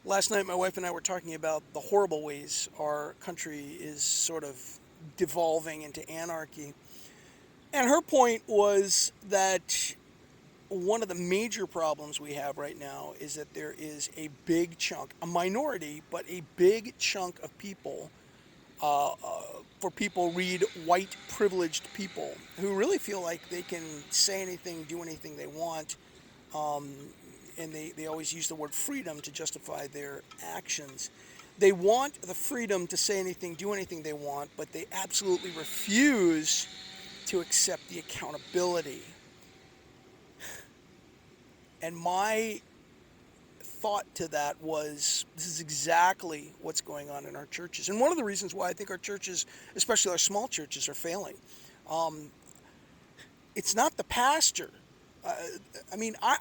Last night, my wife and I were talking about the horrible ways our country is sort of devolving into anarchy. And her point was that one of the major problems we have right now is that there is a big chunk, a minority, but a big chunk of people, for people read white privileged people, who really feel like they can say anything, do anything they want, and they always use the word freedom to justify their actions. They want the freedom to say anything, do anything they want, but they absolutely refuse to accept the accountability. And my thought to that was this is exactly what's going on in our churches. And one of the reasons why I think our churches, especially our small churches, are failing. Um, it's not the pastor. Uh,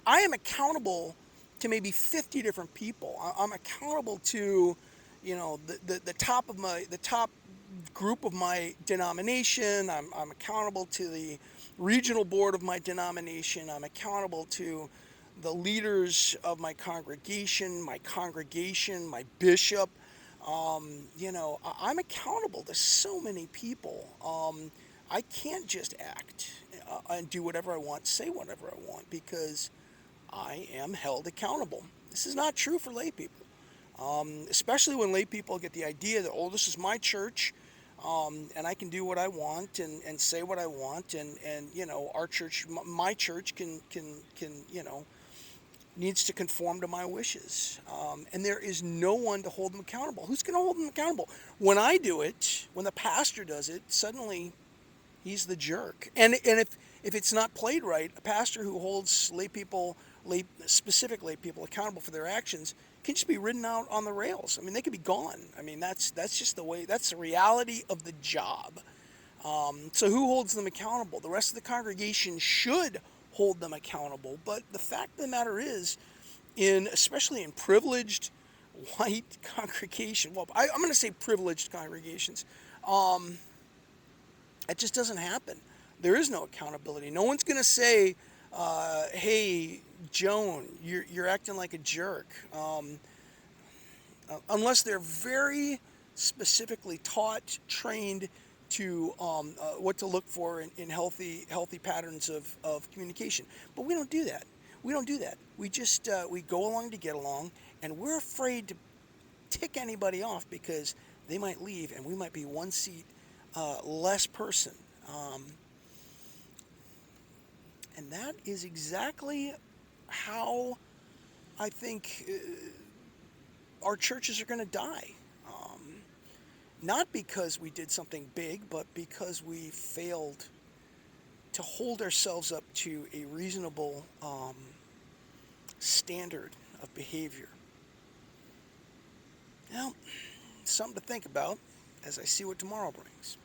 I am accountable to maybe 50 different people. I'm accountable to, the top of the top group of my denomination. I'm accountable to the regional board of my denomination. I'm accountable to the leaders of my congregation, my bishop. I'm accountable to so many people. I can't just act and do whatever I want, say whatever I want, because I am held accountable. This is not true for lay people, especially when lay people get the idea that, oh, this is my church, and I can do what I want and say what I want, and our church, my church can needs to conform to my wishes. And there is no one to hold them accountable. Who's going to hold them accountable? When I do it, when the pastor does it, suddenly he's the jerk. And if it's not played right, a pastor who holds specific lay people accountable for their actions can just be ridden out on the rails. I mean, they could be gone. I mean, that's just the way. That's the reality of the job. So who holds them accountable? The rest of the congregation should hold them accountable. But the fact of the matter is, especially in privileged white congregation, well, I'm going to say privileged congregations, it just doesn't happen. There is no accountability. No one's going to say, "Hey, Joan, you're acting like a jerk," unless they're very specifically taught, trained to what to look for in healthy patterns of communication. But we don't do that. We don't do that. We just we go along to get along, and we're afraid to tick anybody off because they might leave, and we might be one seat less person. Um, and that is exactly how I think our churches are going to die. Not because we did something big, but because we failed to hold ourselves up to a reasonable standard of behavior. Now, something to think about as I see what tomorrow brings.